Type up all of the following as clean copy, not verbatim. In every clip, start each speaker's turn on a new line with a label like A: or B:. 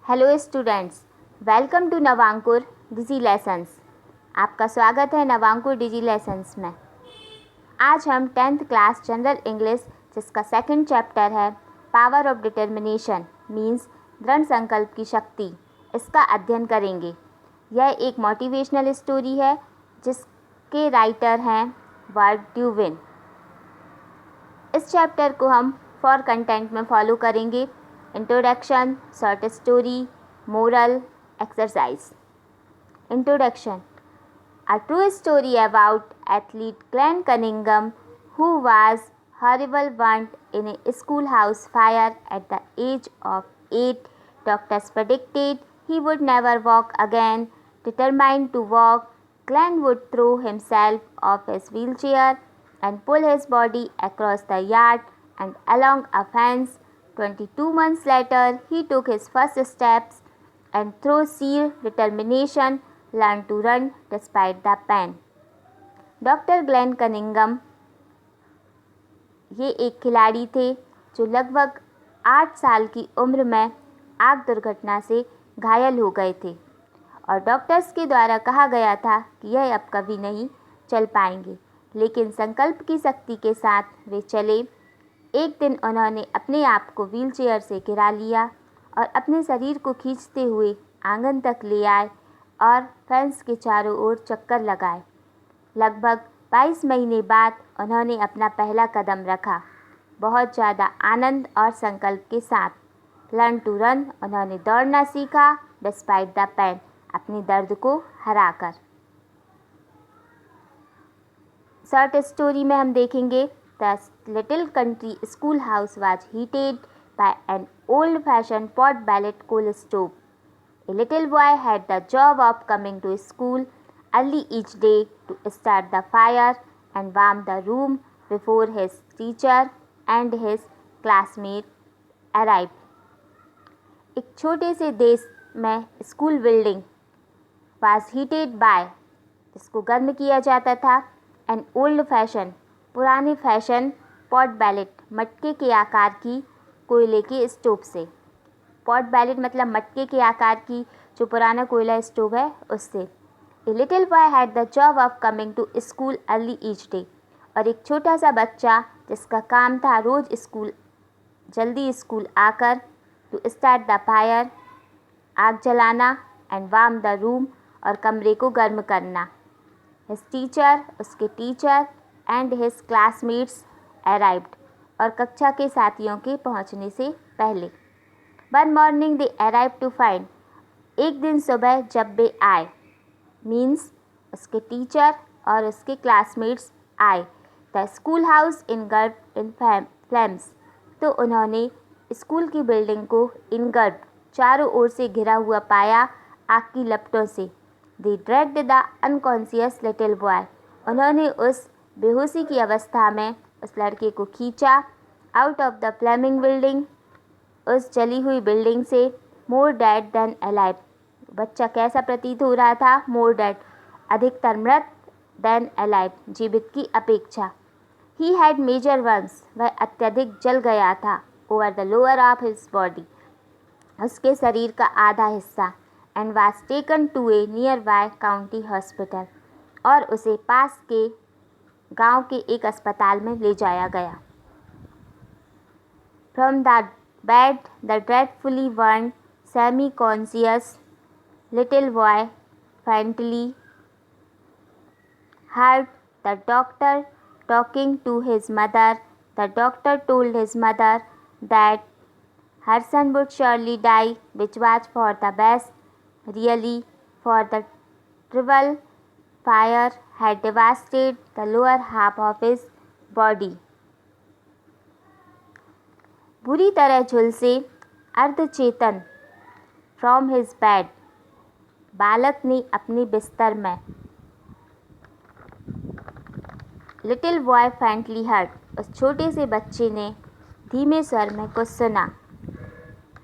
A: Hello students, welcome to Navankur digi lessons. आपका स्वागत है नवांकुर डिजी लेसन्स में। आज हम 10th क्लास जनरल इंग्लिश जिसका सेकंड चैप्टर है पावर ऑफ डिटर्मिनेशन मीन्स दृढ़ संकल्प की शक्ति, इसका अध्ययन करेंगे। यह एक मोटिवेशनल स्टोरी है जिसके राइटर हैं वर्ड ड्यूविन। इस चैप्टर को हम फॉर कंटेंट में फॉलो करेंगे। Introduction, short story, moral, exercise. Introduction. A true story about athlete Glenn Cunningham, who was horribly burnt in a schoolhouse fire at the age of 8. Doctors predicted he would never walk again. Determined to walk, Glenn would throw himself off his wheelchair and pull his body across the yard and along a fence. 22 months later, he took his first steps and through sheer determination learned to run despite the pain. Doctor Glenn Cunningham ये एक खिलाड़ी थे जो लगभग 8 साल की उम्र में आग दुर्घटना से घायल हो गए थे और डॉक्टर्स के द्वारा कहा गया था कि यह अब कभी नहीं चल पाएंगे, लेकिन संकल्प की शक्ति के साथ वे चले। एक दिन उन्होंने अपने आप को व्हीलचेयर से गिरा लिया और अपने शरीर को खींचते हुए आंगन तक ले आए और फेंस के चारों ओर चक्कर लगाए। लगभग 22 महीने बाद उन्होंने अपना पहला कदम रखा, बहुत ज़्यादा आनंद और संकल्प के साथ। लर्न टू रन, उन्होंने दौड़ना सीखा डिस्पाइट द पेन, अपने दर्द को हराकर। शॉर्ट स्टोरी में हम देखेंगे The little country schoolhouse was heated by an old-fashioned pot-bellied coal stove. A little boy had the job of coming to school early each day to start the fire and warm the room before his teacher and his classmates arrived. एक छोटे से देश में school building was heated by, जिसको गर्म किया जाता था, an old-fashioned, पुराने फैशन पॉट बैलेट, मटके के आकार की कोयले के स्टोव से। पॉट बैलेट मतलब मटके के आकार की जो पुराना कोयला स्टोव है उससे। A little boy had the job of coming to school early each day, और एक छोटा सा बच्चा जिसका काम था रोज़ जल्दी स्कूल आकर टू स्टार्ट द फायर, आग जलाना, एंड वार्म द रूम, और कमरे को गर्म करना। हिज टीचर, उसके टीचर, एंड हिज क्लासमेट्स अराइव्ड, और कक्षा के साथियों के पहुंचने से पहले। One morning they arrive to find, एक दिन सुबह जब वे आए, मीन्स उसके टीचर और उसके क्लासमेट्स आए, the school house इनगल्फ्ड in flames, तो उन्होंने स्कूल की बिल्डिंग को इनगल्फ्ड, चारों ओर से घिरा हुआ पाया आग की लपटों से। They dragged the unconscious little boy, उन्होंने उस बेहोशी की अवस्था में उस लड़के को खींचा out of the flaming building, उस जली हुई बिल्डिंग से। मोर डेड देन अलाइव, बच्चा कैसा प्रतीत हो रहा था? मोर डेड, अधिकतर मृत, देन अलाइव, जीवित की अपेक्षा। ही हैड मेजर वंस, वह अत्यधिक जल गया था। Over the lower of his body, उसके शरीर का आधा हिस्सा। And was taken to a nearby county hospital, और उसे पास के गांव के एक अस्पताल में ले जाया गया। From the bed the dreadfully burn semi conscious little boy faintly heard the doctor talking to his mother. The doctor told his mother that her son would surely die, which was for the best, really, for the terrible fire had devastated the lower half of his body. बुरी तरह झुलसे अर्धचेतन from his bed, बालक ने अपने बिस्तर में। Little boy फैंटली hurt, उस छोटे से बच्चे ने धीमे स्वर में कुछ सुना।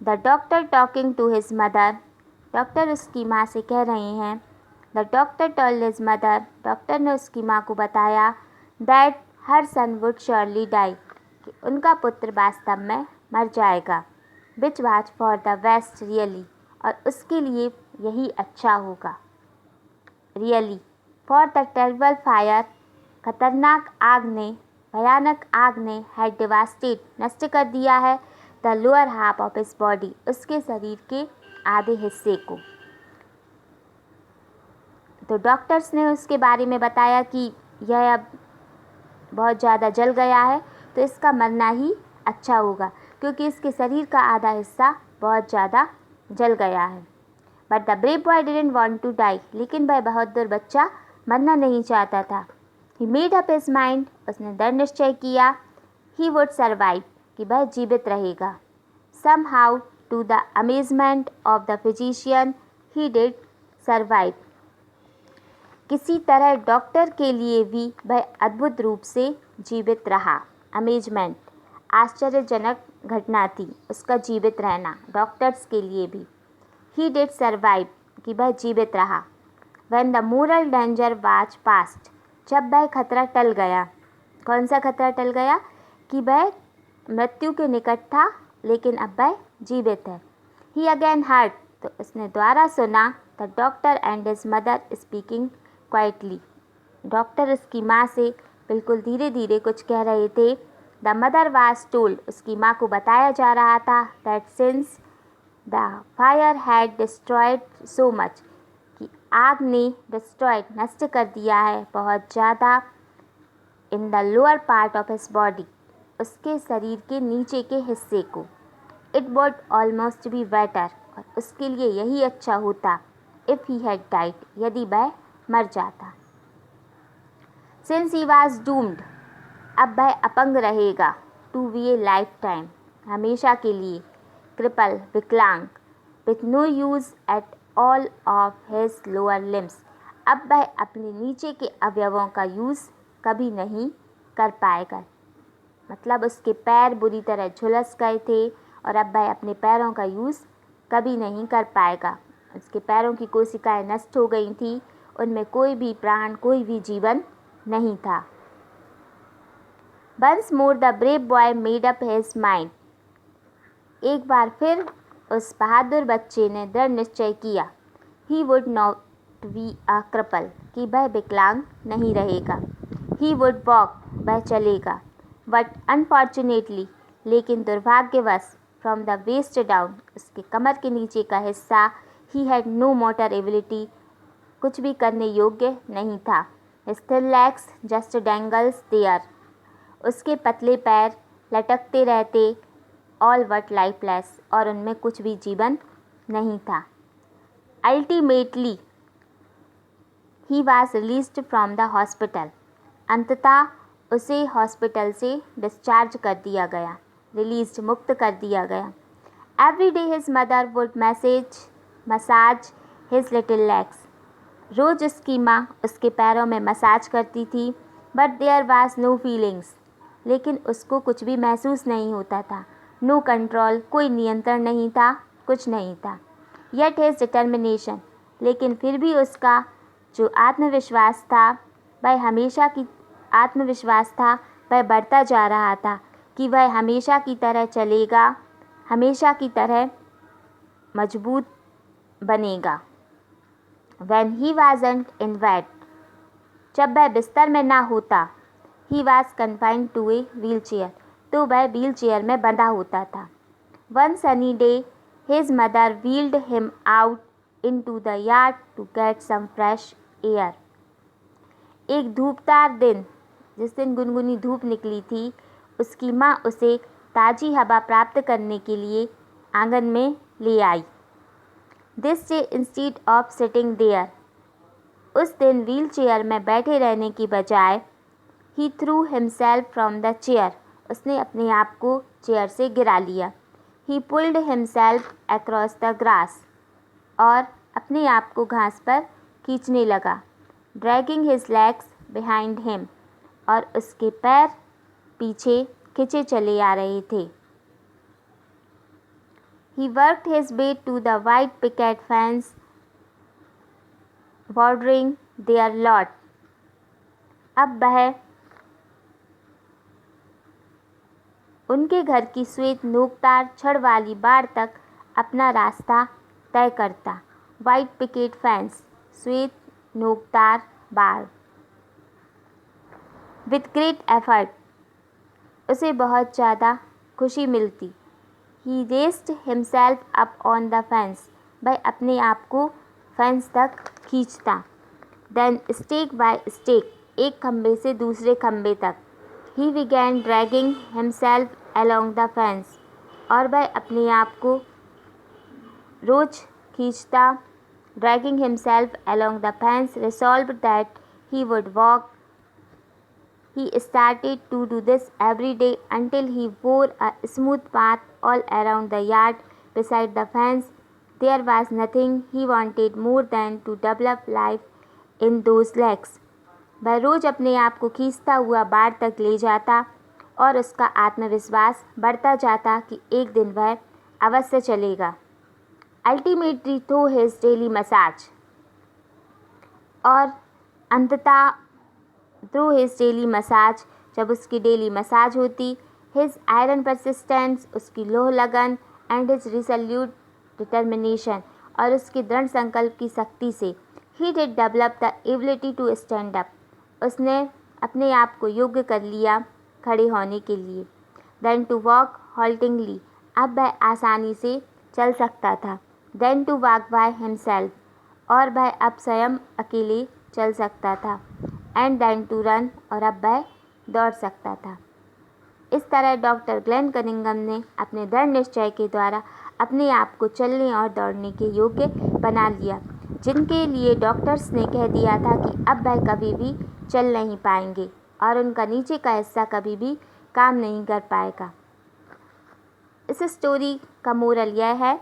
A: The doctor talking to his mother, doctor उसकी माँ से कह रहे हैं। The doctor told his mother, doctor ने उसकी माँ को बताया that her son would surely die, कि उनका पुत्र वास्तव में मर जाएगा। Which was for the best really, और उसके लिए यही अच्छा होगा। Really for the terrible fire, खतरनाक आग ने, भयानक आग ने हैड डिवास्टेड, नष्ट कर दिया है the lower half of his body, उसके शरीर के आधे हिस्से को। तो डॉक्टर्स ने उसके बारे में बताया कि यह अब बहुत ज़्यादा जल गया है, तो इसका मरना ही अच्छा होगा, क्योंकि इसके शरीर का आधा हिस्सा बहुत ज़्यादा जल गया है। But the brave boy didn't want to die, लेकिन वह बहादुर बच्चा मरना नहीं चाहता था। He made up his mind, उसने दृढ़ निश्चय किया, ही वुड सर्वाइव, कि वह जीवित रहेगा। Somehow to the amazement of the physician he did survive, किसी तरह डॉक्टर के लिए भी वह अद्भुत रूप से जीवित रहा। अमेजमेंट आश्चर्यजनक घटना थी, उसका जीवित रहना, डॉक्टर्स के लिए भी। ही डिड सर्वाइव, कि वह जीवित रहा। When the moral danger was past, जब वह खतरा टल गया। कौन सा खतरा टल गया? कि वह मृत्यु के निकट था, लेकिन अब वह जीवित है। ही अगेन हर्ड, तो उसने दोबारा सुना the doctor and his mother speaking quietly, doctor उसकी माँ से बिल्कुल धीरे धीरे कुछ कह रहे थे। द मदर वाज टोल्ड, उसकी माँ को बताया जा रहा था that since the fire had destroyed so much, कि आग ने डिस्ट्रॉयड, नष्ट कर दिया है बहुत ज़्यादा, in the lower part of his body, उसके शरीर के नीचे के हिस्से को। It would almost be better, और उसके लिए यही अच्छा होता, इफ़ ही हैड डाइड, यदि वह मर जाता। सिंस ही वॉज डूम्ड, अब वह अपंग रहेगा, to be a lifetime, हमेशा के लिए, क्रिपल, विकलांग, with no use at all of his lower limbs, अब वह अपने नीचे के अवयवों का यूज़ कभी नहीं कर पाएगा। मतलब उसके पैर बुरी तरह झुलस गए थे, और अब वह अपने पैरों का यूज़ कभी नहीं कर पाएगा। उसके पैरों की कोशिकाएं नष्ट हो गई थी, उनमें कोई भी प्राण, कोई भी जीवन नहीं था। Once more the brave boy made up his mind, एक बार फिर उस बहादुर बच्चे ने दृढ़ निश्चय किया, he would not be a cripple, कि वह विकलांग नहीं रहेगा। ही वुड वॉक, वह चलेगा। बट अनफॉर्चुनेटली, लेकिन दुर्भाग्यवश, फ्रॉम द वेस्ट डाउन, उसके कमर के नीचे का हिस्सा, he had no motor ability, कुछ भी करने योग्य नहीं था। His thin legs just dangles there, उसके पतले पैर लटकते रहते, ऑल बट लाइफलेस, और उनमें कुछ भी जीवन नहीं था। Ultimately he was released from the hospital, अंततः उसे हॉस्पिटल से डिस्चार्ज कर दिया गया, रिलीज, मुक्त कर दिया गया। Every day his mother would massage his little legs, रोज़ उसकी माँ उसके पैरों में मसाज करती थी। But there was no feelings, लेकिन उसको कुछ भी महसूस नहीं होता था। नो कंट्रोल, कोई नियंत्रण नहीं था, कुछ नहीं था। येट हिज डिटर्मिनेशन, लेकिन फिर भी उसका जो आत्मविश्वास था, वह बढ़ता जा रहा था, कि वह हमेशा की तरह चलेगा, हमेशा की तरह मजबूत बनेगा। When he wasn't in bed, जब वह बिस्तर में ना होता, he was confined to a wheelchair, तो वह व्हील चेयर में बंधा होता था। One sunny day, his mother wheeled him out into the yard to get some fresh air. एक धूपदार दिन, जिस दिन गुनगुनी धूप निकली थी, उसकी माँ उसे ताज़ी हवा प्राप्त करने के लिए आंगन में ले आई। This day instead of sitting there, उस दिन व्हील चेयर में बैठे रहने की बजाय, he threw himself from the chair, उसने अपने आप को चेयर से गिरा लिया। He pulled himself across the grass, और अपने आप को घास पर खींचने लगा। Dragging his legs behind him, और उसके पैर पीछे खिंचे चले आ रहे थे। He worked his way to the white picket fence bordering their lot. अब वह उनके घर की श्वेत नोकदार छड़ वाली बाड़ तक अपना रास्ता तय करता। वाइट पिकेट फेंस, श्वेत नोकदार बार। विथ ग्रेट एफर्ट, उसे बहुत ज़्यादा खुशी मिलती। He raised himself up on the fence, वह अपने आप को फेंस तक खींचता। देन स्टेक बाय स्टेक, एक खम्भे से दूसरे खम्भे तक। He began dragging himself along the fence, और वह अपने आप को रोज खींचता। Dragging himself along the fence, resolved that he would walk. He started to do this every day until he wore a smooth path all around the yard beside the fence. There was nothing he wanted more than to develop life in those legs. वह रोज अपने आप को खींचता हुआ बाढ़ तक ले जाता और उसका आत्मविश्वास बढ़ता जाता कि एक दिन वह अवश्य चलेगा। Ultimately through his daily massage, और अंततः थ्रू हिज डेली मसाज, जब उसकी डेली मसाज होती। हिज आयरन परसिस्टेंस, उसकी लोह लगन। एंड हिज रिसोल्यूट डिटर्मिनेशन, और उसके दृढ़ संकल्प की शक्ति से। He did develop the ability to stand up, उसने अपने आप को योग्य कर लिया खड़े होने के लिए। देन टू वॉक हॉल्टिंगली, अब वह आसानी से चल सकता था। Then to walk by himself, और वह अब स्वयं अकेले चल सकता था। एंड देन टू रन, और अब वह दौड़ सकता था। इस तरह डॉक्टर ग्लेन कनिंघम ने अपने दृढ़ निश्चय के द्वारा अपने आप को चलने और दौड़ने के योग्य बना लिया, जिनके लिए डॉक्टर्स ने कह दिया था कि अब वह कभी भी चल नहीं पाएंगे और उनका नीचे का हिस्सा कभी भी काम नहीं कर पाएगा। इस स्टोरी का मोरल यह है,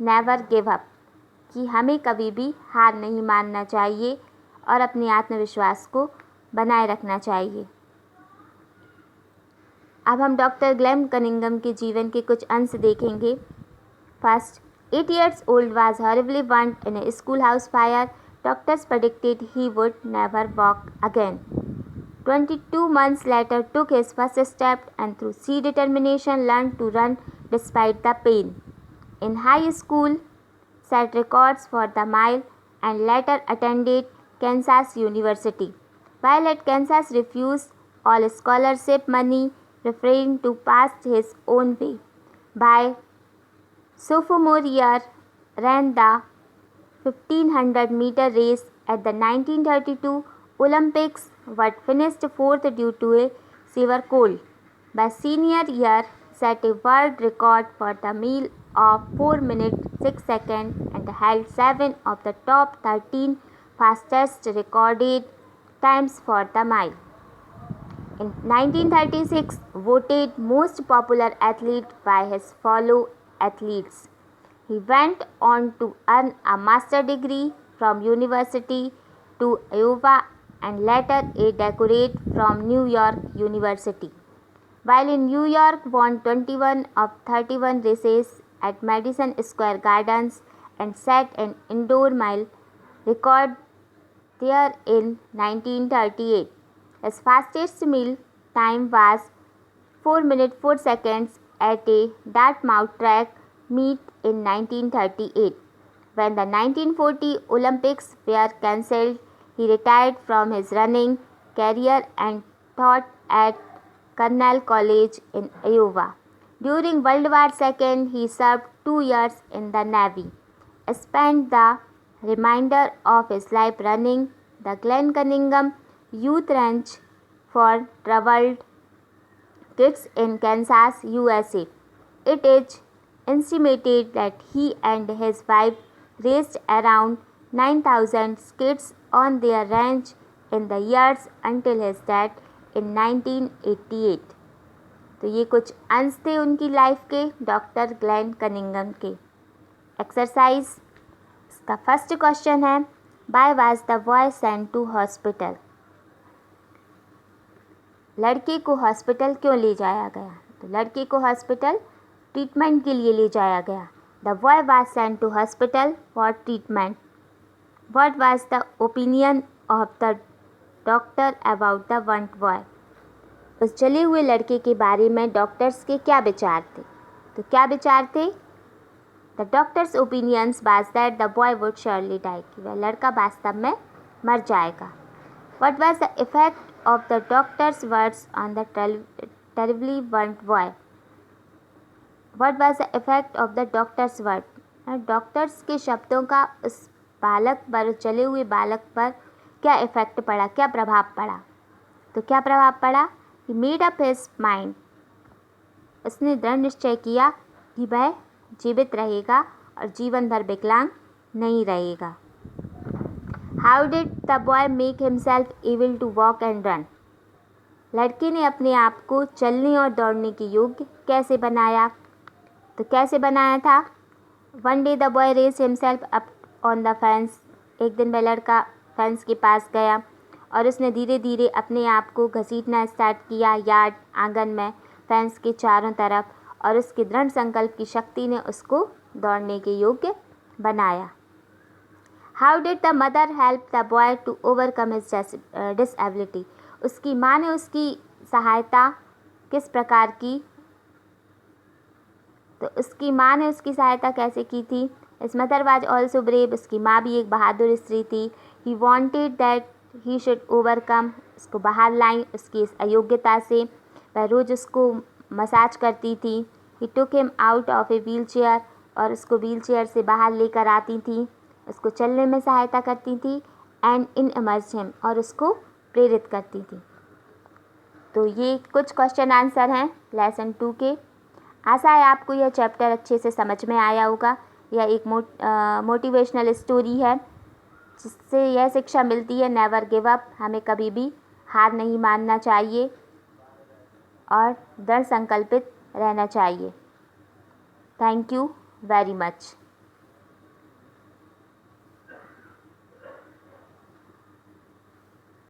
A: नेवर गिव अप, कि हमें कभी भी हार नहीं मानना चाहिए और अपने आत्मविश्वास को बनाए रखना चाहिए। अब हम डॉक्टर ग्लेन कनिंघम के जीवन के कुछ अंश देखेंगे। First, 8 years old was horribly burnt in a schoolhouse fire. Doctors predicted he would never walk again. 22 months later took his first step and through sheer determination learned to run despite the pain. In high school, set records for the mile and later attended Kansas University. While at Kansas, refused all scholarship money, preferring to pass his own way. By sophomore year, ran the 1500-meter race at the 1932 Olympics, but finished fourth due to a severe cold. By senior year, set a world record for the mile of 4 minutes 6 seconds and held 7 of the top 13 fastest recorded times for the mile. In 1936, voted most popular athlete by his fellow athletes. He went on to earn a master's degree from University to Iowa and later a doctorate from New York University. While in New York, won 21 of 31 races at Madison Square Gardens and set an indoor mile record there in 1938. His fastest mile time was 4 minutes 4 seconds at a Dartmouth track meet in 1938. When the 1940 Olympics were cancelled, he retired from his running career and taught at Cornell College in Iowa. During World War II, he served 2 years in the Navy. Spent the remainder of his life running the Glen Cunningham Youth Ranch for troubled kids in Kansas, USA. It is estimated that he and his wife raised around 9,000 kids on their ranch in the years until his death in 1988. तो ये कुछ अंश थे उनकी life के, doctor Glenn Cunningham के। Exercise, इसका first question है, why was the boy sent to hospital? लड़के को हॉस्पिटल क्यों ले जाया गया? तो लड़के को हॉस्पिटल ट्रीटमेंट के लिए ले जाया गया। The boy was sent to hospital for treatment. What was the opinion of the doctor about the burnt boy? उस जले हुए लड़के के बारे में डॉक्टर्स के क्या विचार थे? तो क्या विचार थे? The doctor's opinions was that the boy would surely die, कि वह लड़का वास्तव में मर जाएगा. What was the effect of the doctor's words on the terribly burned boy. What was the effect of the doctor's word. Doctors के शब्दों का उस बालक पर, उस जले हुए बालक पर क्या इफेक्ट पड़ा, क्या प्रभाव पड़ा. तो क्या प्रभाव पड़ा. ही मेड अप हिज माइंड, उसने दृढ़ निश्चय किया कि वह जीवित रहेगा और जीवन भर विकलांग नहीं रहेगा. How did the boy make himself able to walk and run. लड़के ने अपने आप को चलने और दौड़ने के योग्य कैसे बनाया. तो कैसे बनाया था. One day the boy raise himself up on the fence. एक दिन वह लड़का फेंस के पास गया और उसने धीरे धीरे अपने आप को घसीटना स्टार्ट किया यार्ड, आंगन में, फेंस के चारों तरफ, और उसके दृढ़ संकल्प की शक्ति ने उसको दौड़ने के योग्य बनाया. How did the mother help the boy to overcome his disability. उसकी माँ ने उसकी सहायता किस प्रकार की. तो उसकी माँ ने उसकी सहायता कैसे की थी. इस मदर वाज ऑल्सो ब्रेव. उसकी माँ भी एक बहादुर स्त्री थी. He wanted that he should overcome. उसको बाहर लाई उसकी इस अयोग्यता से. वह रोज़ उसको मसाज करती थी. He took him out of a wheelchair, और उसको व्हील चेयर से बाहर लेकर आती थी. उसको चलने में सहायता करती थी. एंड इन इमर्ज हिम, और उसको प्रेरित करती थी. तो ये कुछ क्वेश्चन आंसर हैं लेसन 2 के. आशा है आपको यह चैप्टर अच्छे से समझ में आया होगा. यह एक मोटिवेशनल स्टोरी है जिससे यह शिक्षा मिलती है, नेवर गिव अप. हमें कभी भी हार नहीं मानना चाहिए और दृढ़ संकल्पित रहना चाहिए. Thank you very much.